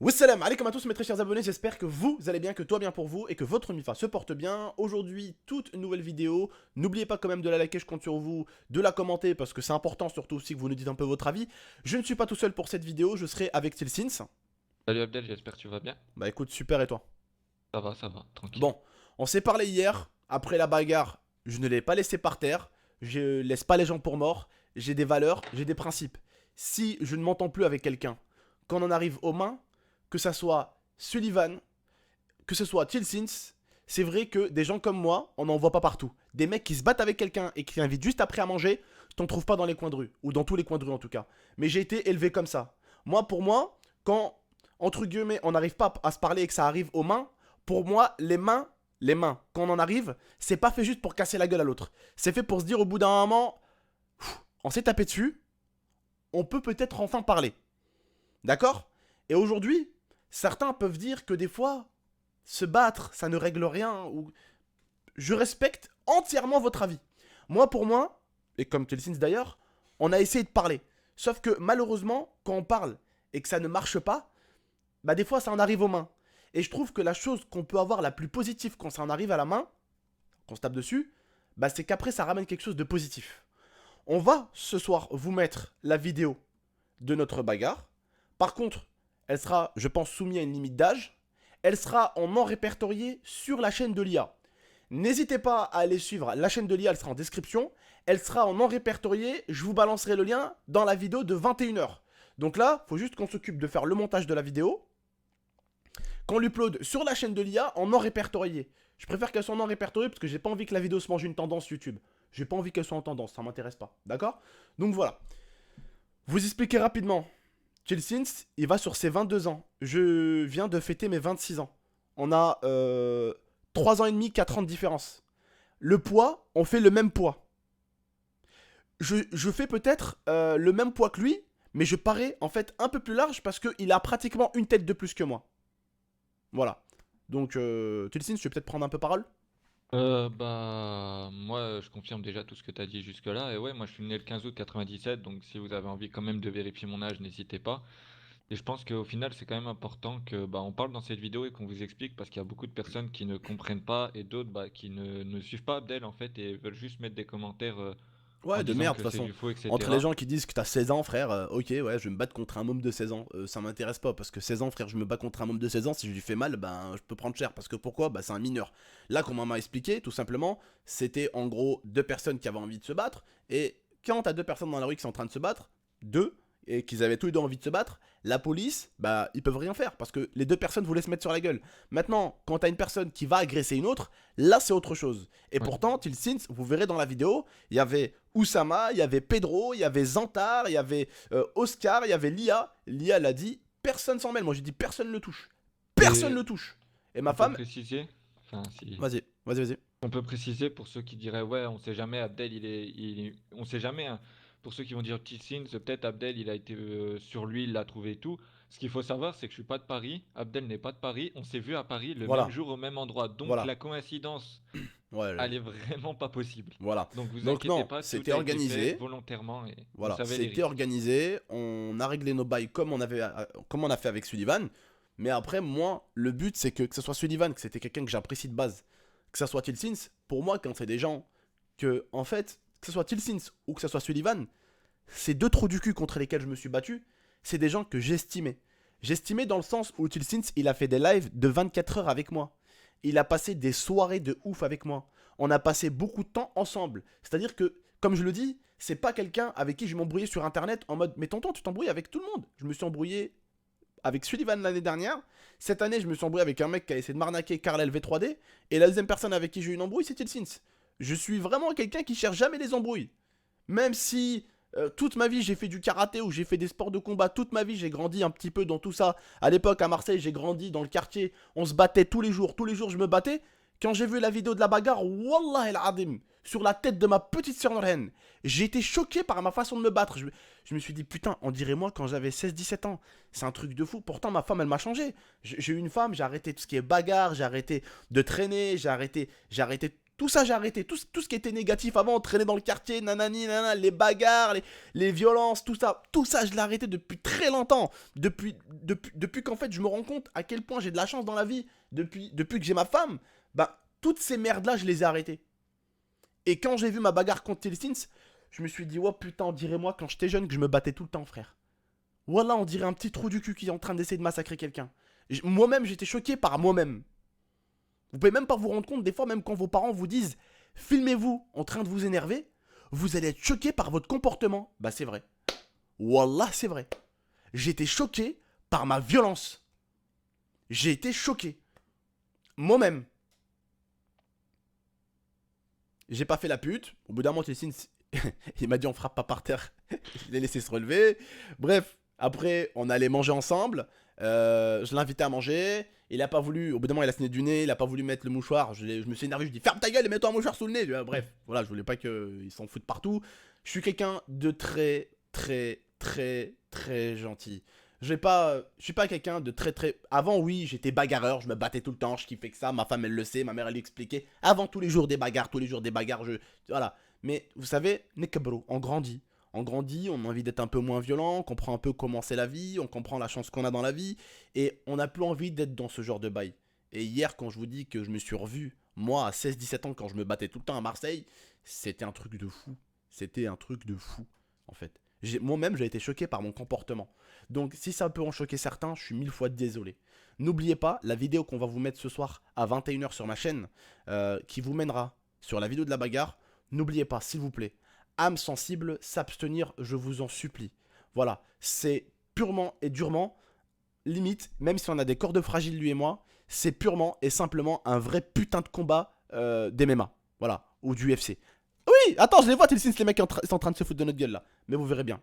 Wassalam alaikum à tous mes très chers abonnés, j'espère que vous allez bien, que tout va bien pour vous et que votre MIFA se porte bien. Aujourd'hui, toute nouvelle vidéo, n'oubliez pas quand même de la liker, je compte sur vous, de la commenter parce que c'est important surtout aussi que vous nous dites un peu votre avis. Je ne suis pas tout seul pour cette vidéo, je serai avec Tilsins. Salut Abdel, j'espère que tu vas bien. Bah écoute, super et toi? Ça va, tranquille. Bon, on s'est parlé hier, après la bagarre, je ne l'ai pas laissé par terre, je laisse pas les gens pour morts, j'ai des valeurs, j'ai des principes. Si je ne m'entends plus avec quelqu'un, quand on en arrive aux mains, que ça soit Sullivan, que ce soit Tilsins, c'est vrai que des gens comme moi, on n'en voit pas partout. Des mecs qui se battent avec quelqu'un et qui invitent juste après à manger, t'en trouves pas dans les coins de rue, ou dans tous les coins de rue en tout cas. Mais j'ai été élevé comme ça. Moi, pour moi, quand, entre guillemets, on n'arrive pas à se parler et que ça arrive aux mains, pour moi, les mains, quand on en arrive, c'est pas fait juste pour casser la gueule à l'autre. C'est fait pour se dire au bout d'un moment, on s'est tapé dessus, on peut peut-être enfin parler. D'accord? Et aujourd'hui, certains peuvent dire que des fois, se battre, ça ne règle rien. Ou... Je respecte entièrement votre avis. Moi, pour moi, et comme Telsins d'ailleurs, on a essayé de parler. Sauf que malheureusement, quand on parle et que ça ne marche pas, bah des fois ça en arrive aux mains. Et je trouve que la chose qu'on peut avoir la plus positive quand ça en arrive à la main, qu'on se tape dessus, bah c'est qu'après ça ramène quelque chose de positif. On va ce soir vous mettre la vidéo de notre bagarre. Par contre, elle sera, je pense, soumise à une limite d'âge. Elle sera en non répertorié sur la chaîne de l'IA. N'hésitez pas à aller suivre la chaîne de l'IA, elle sera en description. Elle sera en non répertorié, je vous balancerai le lien dans la vidéo de 21h. Donc là, il faut juste qu'on s'occupe de faire le montage de la vidéo, qu'on l'upload sur la chaîne de l'IA en non répertorié. Je préfère qu'elle soit en non répertorié parce que j'ai pas envie que la vidéo se mange une tendance YouTube. J'ai pas envie qu'elle soit en tendance, ça m'intéresse pas. D'accord? Donc voilà. Vous expliquez rapidement. Chelsins, il va sur ses 22 ans. Je viens de fêter mes 26 ans. On a 3 ans et demi, 4 ans de différence. Le poids, on fait le même poids. Je fais peut-être le même poids que lui, mais je parais en fait un peu plus large parce qu'il a pratiquement une tête de plus que moi. Voilà. Donc, Chelsins, tu veux peut-être prendre un peu parole? Moi je confirme déjà tout ce que tu as dit jusque-là. Et ouais, moi je suis né le 15 août 97, donc si vous avez envie quand même de vérifier mon âge, n'hésitez pas. Et je pense qu'au final, c'est quand même important que on parle dans cette vidéo et qu'on vous explique parce qu'il y a beaucoup de personnes qui ne comprennent pas et d'autres qui ne suivent pas Abdel en fait et veulent juste mettre des commentaires en Ouais, de disant merde, de que toute c'est façon. du faux, Entre les etc. gens qui disent que t'as 16 ans, frère, ok, ouais, je vais me battre contre un môme de 16 ans. Ça m'intéresse pas, parce que 16 ans, frère, je me bats contre un môme de 16 ans, si je lui fais mal, ben, je peux prendre cher. Parce que pourquoi? Bah, c'est un mineur. Là, comme on m'a expliqué, tout simplement, c'était en gros deux personnes qui avaient envie de se battre. Et quand t'as deux personnes dans la rue qui sont en train de se battre, deux, et qu'ils avaient tous les deux envie de se battre, la police, bah, ils peuvent rien faire, parce que les deux personnes voulaient se mettre sur la gueule. Maintenant, quand t'as une personne qui va agresser une autre, là, c'est autre chose. Et Ouais. pourtant, Tilsins, vous verrez dans la vidéo, il y avait Oussama, il y avait Pedro, il y avait Zantar, il y avait Oscar, il y avait Lia. Lia l'a dit, personne s'en mêle. Moi j'ai dit personne ne le touche. Personne ne Et le touche. Et ma on peut femme, préciser, enfin si. vas-y, vas-y, vas-y. On peut préciser pour ceux qui diraient ouais, on sait jamais, Abdel, on sait jamais, hein. Pour ceux qui vont dire Tilsins, peut-être Abdel, il a été sur lui, il l'a trouvé et tout. Ce qu'il faut savoir, c'est que je suis pas de Paris, Abdel n'est pas de Paris, on s'est vu à Paris le même Voilà, jour au même endroit. Donc voilà. la coïncidence, Ouais, elle est vraiment pas possible. voilà. Donc vous Donc inquiétez non, pas, tout c'était a été fait organisé. volontairement et vous Voilà, savez les c'était risques. organisé. On a réglé nos bails comme on a fait avec Sullivan. Mais après, moi, le but, c'est que ce soit Sullivan, que c'était quelqu'un que j'apprécie de base, que ça soit Tilsins, pour moi, quand c'est des gens que, en fait, que ce soit Tilsins ou que ce soit Sullivan, ces deux trous du cul contre lesquels je me suis battu, c'est des gens que j'estimais. J'estimais dans le sens où Tilsins, il a fait des lives de 24 heures avec moi. Il a passé des soirées de ouf avec moi. On a passé beaucoup de temps ensemble. C'est-à-dire que, comme je le dis, c'est pas quelqu'un avec qui je m'embrouillais sur internet en mode mais tonton, tu t'embrouilles avec tout le monde. Je me suis embrouillé avec Sullivan l'année dernière. Cette année, je me suis embrouillé avec un mec qui a essayé de m'arnaquer Karl LV3D. Et la deuxième personne avec qui j'ai eu une embrouille, c'est Tilsins. Je suis vraiment quelqu'un qui cherche jamais les embrouilles. Même si toute ma vie j'ai fait du karaté ou j'ai fait des sports de combat, toute ma vie j'ai grandi un petit peu dans tout ça. À l'époque à Marseille, j'ai grandi dans le quartier, on se battait tous les jours je me battais. Quand j'ai vu la vidéo de la bagarre, Wallah el Adim, sur la tête de ma petite sœur Norhen, j'ai été choqué par ma façon de me battre. Je me suis dit, putain, on dirait moi quand j'avais 16-17 ans. C'est un truc de fou. Pourtant, ma femme, elle m'a changé. J'ai eu une femme, j'ai arrêté tout ce qui est bagarre, j'ai arrêté de traîner, j'ai arrêté Tout ça, j'ai arrêté. Tout ce qui était négatif avant, traîner dans le quartier, nanani, nanana, les bagarres, les violences, tout ça, je l'ai arrêté depuis très longtemps. Depuis qu'en fait, je me rends compte à quel point j'ai de la chance dans la vie. Depuis que j'ai ma femme, bah, toutes ces merdes-là, je les ai arrêtées. Et quand j'ai vu ma bagarre contre Tilsins, je me suis dit, oh putain, on dirait moi quand j'étais jeune que je me battais tout le temps, frère. Voilà, on dirait un petit trou du cul qui est en train d'essayer de massacrer quelqu'un. Moi-même, j'étais choqué par moi-même. Vous pouvez même pas vous rendre compte, des fois, même quand vos parents vous disent filmez-vous en train de vous énerver, vous allez être choqué par votre comportement. Bah, c'est vrai. Wallah, c'est vrai. J'ai été choqué par ma violence. J'ai été choqué. Moi-même. J'ai pas fait la pute. Au bout d'un moment, Tessine, il m'a dit on frappe pas par terre. Je l'ai laissé se relever. Bref, après, on allait manger ensemble. Je l'ai invité à manger. Il a pas voulu, au bout d'un moment, il a saigné du nez. Il a pas voulu mettre le mouchoir. Je me suis énervé. Je dis ferme ta gueule et mets-toi un mouchoir sous le nez. Bref, voilà, je voulais pas qu'il s'en foute partout. Je suis quelqu'un de très, très, très, très gentil. Je suis pas quelqu'un de très très. Avant, oui, j'étais bagarreur, je me battais tout le temps, je kiffais que ça. Ma femme, elle le sait, ma mère, elle l'expliquait. Avant, tous les jours des bagarres, voilà. Mais vous savez, Nekabro, on grandit. On grandit, on a envie d'être un peu moins violent, on comprend un peu comment c'est la vie, on comprend la chance qu'on a dans la vie, et on n'a plus envie d'être dans ce genre de bail. Et hier, quand je vous dis que je me suis revu, moi, à 16-17 ans, quand je me battais tout le temps à Marseille, c'était un truc de fou. C'était un truc de fou, en fait. Moi-même, j'ai été choqué par mon comportement. Donc, si ça peut en choquer certains, je suis 1000 fois désolé. N'oubliez pas, la vidéo qu'on va vous mettre ce soir à 21 h sur ma chaîne, qui vous mènera sur la vidéo de la bagarre, n'oubliez pas, s'il vous plaît, âme sensible, s'abstenir, je vous en supplie. Voilà, c'est purement et durement, limite, même si on a des cordes fragiles, lui et moi, c'est purement et simplement un vrai putain de combat d'MMA. Voilà, ou du UFC. Oui, attends, je les vois, Tilsins, les mecs sont en train de se foutre de notre gueule là. Mais vous verrez bien.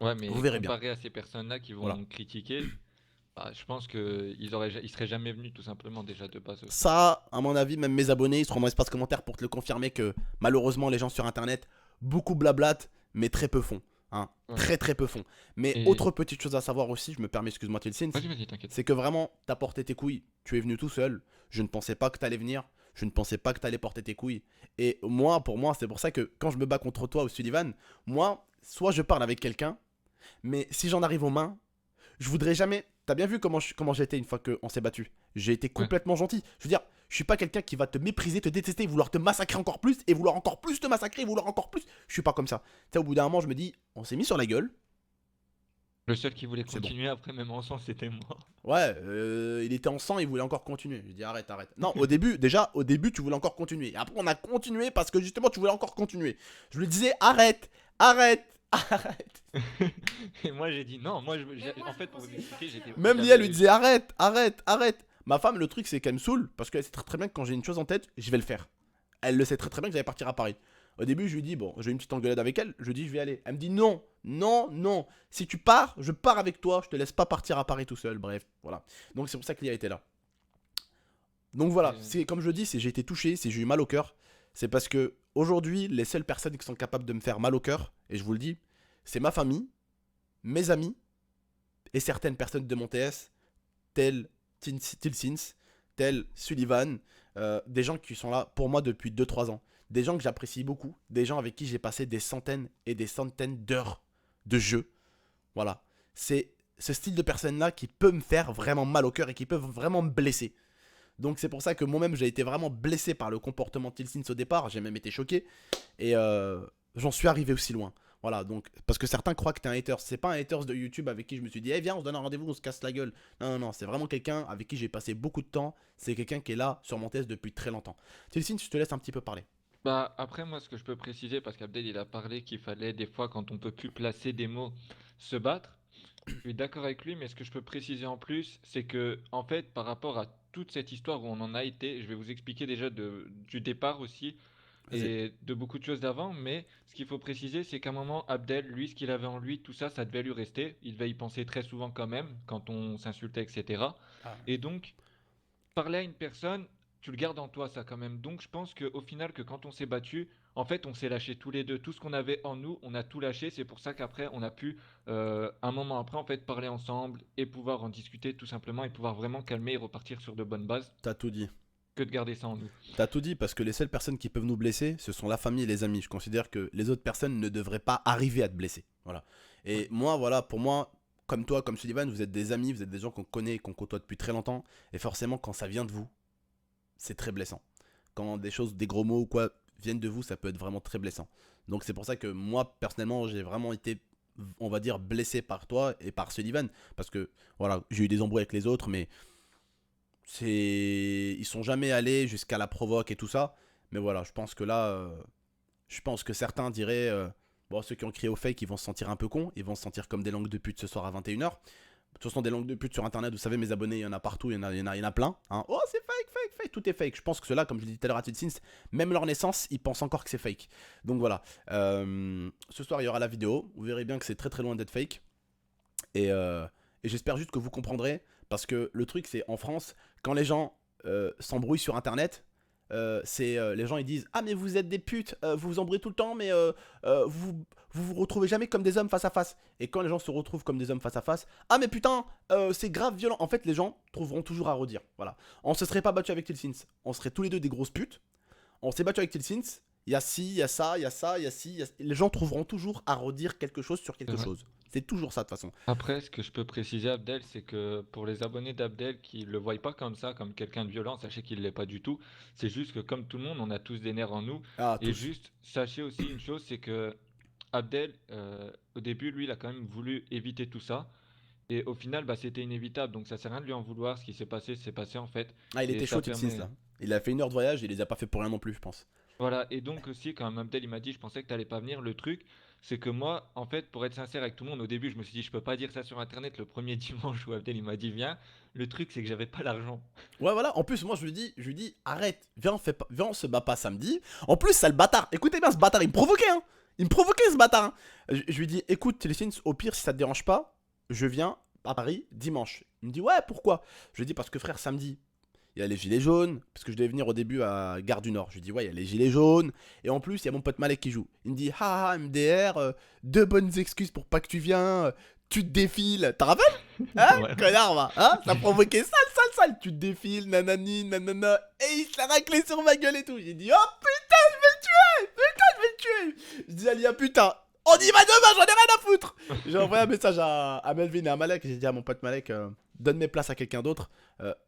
Ouais, Vous mais verrez bien. comparé à ces personnes-là qui Voilà. vont critiquer, bah, je pense ils seraient jamais venus tout simplement déjà de base. Ça, à mon avis, même mes abonnés, ils seront dans l'espace commentaire pour te le confirmer que malheureusement, les gens sur internet, beaucoup blablatent, mais très peu font. Hein. Ouais. Très très peu font. Mais Et- autre petite chose à savoir aussi, je me permets, excuse-moi, Tilsins, Vas-y, t'inquiète. c'est que vraiment, t'as porté tes couilles. Tu es venu tout seul. Je ne pensais pas que t'allais venir. Je ne pensais pas que t'allais porter tes couilles. Et moi, pour moi, c'est pour ça que quand je me bats contre toi ou Sullivan, moi, soit je parle avec quelqu'un, mais si j'en arrive aux mains, je voudrais jamais. T'as bien vu comment j'ai été une fois qu'on s'est battu. J'ai été Ouais. complètement gentil. Je veux dire, je suis pas quelqu'un qui va te mépriser, te détester, vouloir te massacrer encore plus et vouloir encore plus te massacrer, vouloir encore plus. Je suis pas comme ça. Tu sais, au bout d'un moment, je me dis, on s'est mis sur la gueule. Le seul qui voulait C'est bon. continuer après, même en sang, c'était moi. Ouais, il était en sang, il voulait encore continuer. J'ai dit arrête, arrête. Non, au début, déjà, au début, tu voulais encore continuer. Et après, on a continué parce que justement, tu voulais encore continuer. Je lui disais arrête, arrête, arrête. Et moi j'ai dit non, en fait pour vous expliquer, Même Lia lui disait arrête, arrête, arrête. Ma femme, le truc, c'est qu'elle me saoule parce qu'elle sait très très bien que quand j'ai une chose en tête, je vais le faire. Elle le sait très très bien que j'allais partir à Paris. Au début, je lui dis, bon, j'ai une petite engueulade avec elle, je lui dis, je vais aller. Elle me dit, non, non, non. Si tu pars, je pars avec toi, je te laisse pas partir à Paris tout seul. Bref, voilà. Donc c'est pour ça que Lia était là. Donc voilà, c'est comme je dis, c'est j'ai été touché, c'est j'ai eu mal au cœur. C'est parce que aujourd'hui, les seules personnes qui sont capables de me faire mal au cœur, et je vous le dis, c'est ma famille, mes amis et certaines personnes de mon TS, tels Tilsins, tels Sullivan, des gens qui sont là pour moi depuis 2-3 ans, des gens que j'apprécie beaucoup, des gens avec qui j'ai passé des centaines et des centaines d'heures de jeu. Voilà, c'est ce style de personnes-là qui peut me faire vraiment mal au cœur et qui peuvent vraiment me blesser. Donc c'est pour ça que moi-même j'ai été vraiment blessé par le comportement de Tilsins au départ, j'ai même été choqué et j'en suis arrivé aussi loin. Voilà, donc parce que certains croient que t'es un hater, c'est pas un hater de YouTube avec qui je me suis dit eh viens on se donne un rendez-vous, on se casse la gueule. Non non non, c'est vraiment quelqu'un avec qui j'ai passé beaucoup de temps, c'est quelqu'un qui est là sur mon test depuis très longtemps. Tilsins, je te laisse un petit peu parler. Bah après moi ce que je peux préciser parce qu'Abdel il a parlé qu'il fallait des fois quand on peut plus placer des mots se battre. Je suis d'accord avec lui mais ce que je peux préciser en plus c'est que en fait par rapport à toute cette histoire où on en a été, je vais vous expliquer déjà du départ aussi Vas-y. et de beaucoup de choses d'avant mais ce qu'il faut préciser c'est qu'à un moment Abdel lui ce qu'il avait en lui tout ça ça devait lui rester, il devait y penser très souvent quand même quand on s'insultait etc. Ah. Et donc parler à une personne, tu le gardes en toi, ça quand même. Donc, je pense qu'au final, que quand on s'est battu, en fait, on s'est lâché tous les deux. Tout ce qu'on avait en nous, on a tout lâché. C'est pour ça qu'après, on a pu, un moment après, en fait, parler ensemble et pouvoir en discuter tout simplement et pouvoir vraiment calmer et repartir sur de bonnes bases. T'as tout dit. que de garder ça en nous. T'as tout dit parce que les seules personnes qui peuvent nous blesser, ce sont la famille et les amis. Je considère que les autres personnes ne devraient pas arriver à te blesser. Voilà. Ouais. Et moi, voilà, pour moi, comme toi, comme Sullivan, vous êtes des amis, vous êtes des gens qu'on connaît, qu'on côtoie depuis très longtemps. Et forcément, quand ça vient de vous, c'est très blessant. Quand des choses, des gros mots ou quoi viennent de vous, ça peut être vraiment très blessant. Donc c'est pour ça que moi, personnellement, j'ai vraiment été, on va dire, blessé par toi et par Sullivan. Parce que, voilà, j'ai eu des embrouilles avec les autres, mais ils sont jamais allés jusqu'à la provoque et tout ça. Mais voilà, je pense que là, je pense que certains diraient, bon, ceux qui ont crié au fake, ils vont se sentir un peu cons, ils vont se sentir comme des langues de pute ce soir à 21h. De toute façon, des langues de pute sur internet, vous savez, mes abonnés, il y en a partout, il y en a plein. Hein. Oh, c'est fake, fake, fake, tout est fake. Je pense que ceux-là, comme je l'ai dit tout à l'heure à Tidsin's, même leur naissance, ils pensent encore que c'est fake. Donc voilà. Ce soir, il y aura la vidéo. Vous verrez bien que c'est très très loin d'être fake. Et j'espère juste que vous comprendrez. Parce que le truc, c'est en France, quand les gens s'embrouillent sur internet, les gens ils disent ah mais vous êtes des putes, vous vous embrouillez tout le temps, mais vous retrouvez jamais comme des hommes face à face. Et quand les gens se retrouvent comme des hommes face à face, ah mais putain, c'est grave violent. En fait, les gens trouveront toujours à redire. Voilà. On se serait pas battu avec Tilsins, on serait tous les deux des grosses putes. On s'est battu avec Tilsins. Il y a ci, il y a ça, il y a ça, il y a ci. Les gens trouveront toujours à redire quelque chose sur C'est quelque vrai. chose. C'est toujours ça de toute façon. Après, ce que je peux préciser, Abdel, c'est que pour les abonnés d'Abdel qui le voient pas comme ça, comme quelqu'un de violent, sachez qu'il l'est pas du tout. C'est juste que comme tout le monde, on a tous des nerfs en nous. Ah, Et tous. juste, sachez aussi une chose, c'est que Abdel, au début, lui, il a quand même voulu éviter tout ça. Et au final, bah, c'était inévitable. Donc ça sert à rien de lui en vouloir. Ce qui s'est passé, c'est passé en fait. Ah, il Et était ça chaud Tilsins permet. là. Il a fait 1 heure de voyage, il les a pas fait pour rien non plus, je pense. Voilà, et donc aussi, quand Abdel il m'a dit, je pensais que t'allais pas venir, le truc, c'est que moi, en fait, pour être sincère avec tout le monde, au début, je me suis dit, je peux pas dire ça sur Internet le premier dimanche où Abdel il m'a dit, viens. Le truc, c'est que j'avais pas l'argent. Ouais, voilà. En plus, moi, je lui dis, arrête, viens, on se bat pas samedi. En plus, ça le bâtard. Écoutez bien ce bâtard, il me provoquait, hein. Il me provoquait ce bâtard. Hein. Je lui dis, écoute, Téléfins, au pire, si ça te dérange pas, je viens à Paris dimanche. Il me dit, ouais, pourquoi? Je lui dis, parce que frère, samedi, il y a les gilets jaunes, parce que je devais venir au début à Gare du Nord. Je lui dis, ouais, il y a les gilets jaunes, et en plus, il y a mon pote Malek qui joue. Il me dit, ah, MDR, deux bonnes excuses pour pas que tu viens, tu te défiles. T'as rappelles? Hein, Ouais. connard, va. Hein, ça provoquait sale, sale, sale. Tu te défiles, nanani, nanana, et il se l'a raclé sur ma gueule et tout. J'ai dit, oh putain, je vais le tuer, putain, je vais le tuer. Je dis, Alia, putain. On y va demain, j'en ai rien à foutre. J'ai envoyé un message à Melvin et à Malek. J'ai dit à mon pote Malek, donne mes places à quelqu'un d'autre.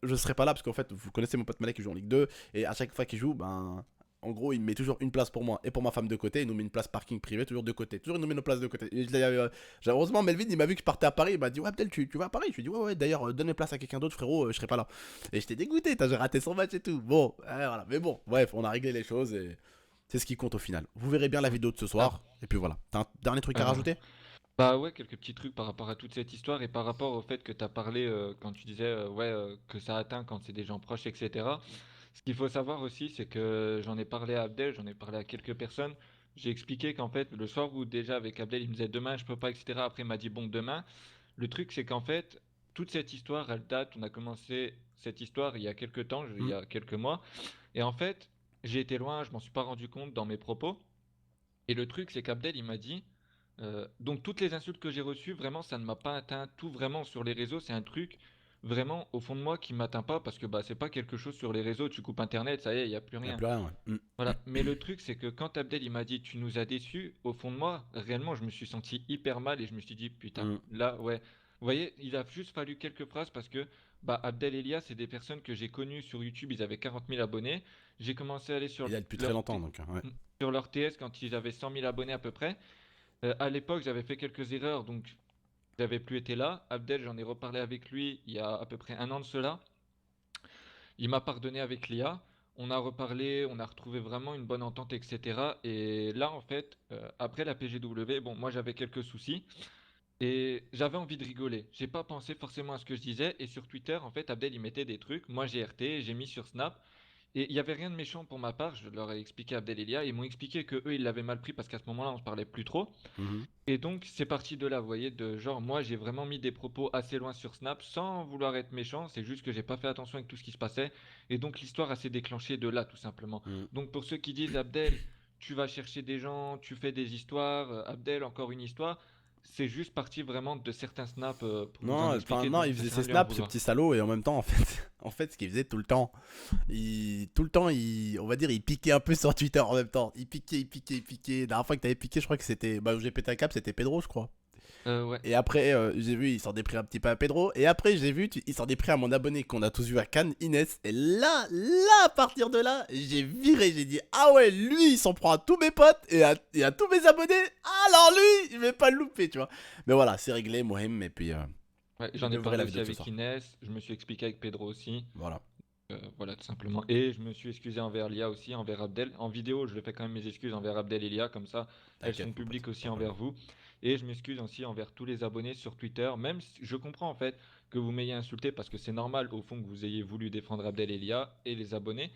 Je serai pas là parce qu'en fait, vous connaissez mon pote Malek qui joue en Ligue 2. Et à chaque fois qu'il joue, ben, en gros, il met toujours une place pour moi et pour ma femme de côté. Il nous met une place parking privée, toujours de côté. Toujours, il nous met nos places de côté. Et heureusement, Melvin, il m'a vu que je partais à Paris. Il m'a dit, ouais, Abdel, tu vas à Paris? Je lui ai dit, ouais, ouais, d'ailleurs, donne mes places à quelqu'un d'autre, frérot, je serai pas là. Et j'étais dégoûté, j'ai raté son match et tout. Bon, voilà. Mais bon, bref, on a réglé les choses et c'est ce qui compte au final. Vous verrez bien la vidéo de ce Ah, soir. Et puis voilà. T'as un dernier truc à euh, rajouter? bah ouais, quelques petits trucs par rapport à toute cette histoire et par rapport au fait que tu as parlé quand tu disais ouais, que ça atteint quand c'est des gens proches, etc. Ce qu'il faut savoir aussi, c'est que j'en ai parlé à Abdel, j'en ai parlé à quelques personnes. J'ai expliqué qu'en fait, le soir où déjà avec Abdel, il me disait demain, je peux pas, etc. Après, il m'a dit bon, demain. Le truc, c'est qu'en fait, toute cette histoire, elle date, on a commencé cette histoire il y a quelques temps, il y Hmm. a quelques mois. Et en fait, j'ai été loin, je m'en suis pas rendu compte dans mes propos. Et le truc, c'est qu'Abdel, il m'a dit, donc toutes les insultes que j'ai reçues, vraiment, ça ne m'a pas atteint. Tout vraiment sur les réseaux, c'est un truc vraiment au fond de moi qui m'atteint pas parce que bah c'est pas quelque chose sur les réseaux. Tu coupes Internet, ça y est, il y a plus Y a rien. plus rien, ouais. Hmm. Voilà. Mais le truc, c'est que quand Abdel il m'a dit, tu nous as déçus, au fond de moi, réellement, je me suis senti hyper mal et je me suis dit, putain, Hmm. là, ouais. Vous voyez, il a juste fallu quelques phrases parce que bah Abdel et Elia, c'est des personnes que j'ai connues sur YouTube. Ils avaient 40 000 abonnés. J'ai commencé à aller Il y a depuis très leur longtemps, donc, ouais. sur leur TS quand ils avaient 100 000 abonnés à peu près. À l'époque, j'avais fait quelques erreurs, donc j'avais plus été là. Abdel, j'en ai reparlé avec lui il y a à peu près un an de cela. Il m'a pardonné avec l'IA. On a reparlé, on a retrouvé vraiment une bonne entente, etc. Et là, en fait, après la PGW, bon, moi j'avais quelques soucis et j'avais envie de rigoler. J'ai pas pensé forcément à ce que je disais. Et sur Twitter, en fait, Abdel, il mettait des trucs. Moi, j'ai RT, j'ai mis sur Snap. Et il n'y avait rien de méchant pour ma part. Je leur ai expliqué à Abdel et Elia. Ils m'ont expliqué que eux, ils l'avaient mal pris parce qu'à ce moment-là, on se parlait plus trop. Mhm. Et donc, c'est parti de là, vous voyez, de genre, moi, j'ai vraiment mis des propos assez loin sur Snap sans vouloir être méchant, c'est juste que j'ai pas fait attention avec tout ce qui se passait. Et donc, l'histoire, a s'est déclenchée de là, tout simplement. Mhm. Donc, pour ceux qui disent, Abdel, tu vas chercher des gens, tu fais des histoires, Abdel, encore une histoire, c'est juste parti vraiment de certains snaps pour vous en Non, enfin expliquer, non, donc il ça faisait sert à ses lui en snaps, ce vouloir. petit salaud, et en même temps, en fait, en fait, ce qu'il faisait tout le temps, on va dire, il piquait un peu sur Twitter en même temps. Il piquait. La dernière fois que t'avais piqué, je crois que c'était, bah, où j'ai pété un câble, c'était Pedro, je crois. Ouais. Et après, j'ai vu, il s'en est pris un petit peu à Pedro. Et après, j'ai vu, il s'en est pris à mon abonné qu'on a tous vu à Cannes, Inès. Et là, à partir de là, j'ai viré. J'ai dit, ah ouais, lui, il s'en prend à tous mes potes et à tous mes abonnés. Alors lui, je vais pas le louper, tu vois. Mais voilà, c'est réglé, Mohem. Et puis, Ouais, je j'en ai verrai parlé la aussi vidéo de ce avec soir. Inès, je me suis expliqué avec Pedro aussi. Voilà. Voilà, tout simplement. Et je me suis excusé envers Lia aussi, envers Abdel. En vidéo, je le fais quand même mes excuses envers Abdel et Lia, comme ça, elles T'inquiète, sont mon pote, publiques aussi pas de problème. envers vous. Et je m'excuse aussi envers tous les abonnés sur Twitter. Même si je comprends en fait que vous m'ayez insulté parce que c'est normal au fond que vous ayez voulu défendre Abdel et Lia et les abonnés.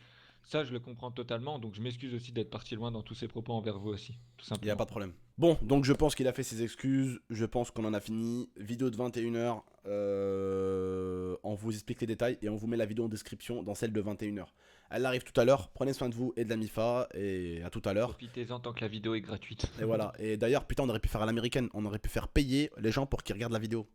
Ça, je le comprends totalement. Donc je m'excuse aussi d'être parti loin dans tous ces propos envers vous aussi, tout Il n'y a pas simplement. de problème. Bon, donc je pense qu'il a fait ses excuses. Je pense qu'on en a fini. Vidéo de 21h. On vous explique les détails et on vous met la vidéo en description dans celle de 21h. Elle arrive tout à l'heure. Prenez soin de vous et de la MIFA. Et à tout à l'heure. Profitez-en tant que la vidéo est gratuite. Et voilà. Et d'ailleurs, putain, on aurait pu faire à l'américaine. On aurait pu faire payer les gens pour qu'ils regardent la vidéo.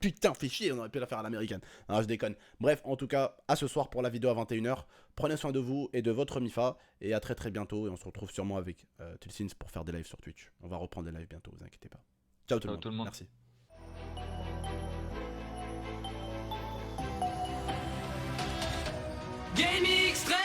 Putain, fait chier, on aurait pu la faire à l'américaine. Non, je déconne. Bref, en tout cas, à ce soir pour la vidéo à 21h. Prenez soin de vous et de votre MIFA. Et à très très bientôt. Et on se retrouve sûrement avec Tulsins pour faire des lives sur Twitch. On va reprendre des lives bientôt, vous inquiétez pas. Ciao tout le Ciao monde. tout le monde. Merci. Game extrême.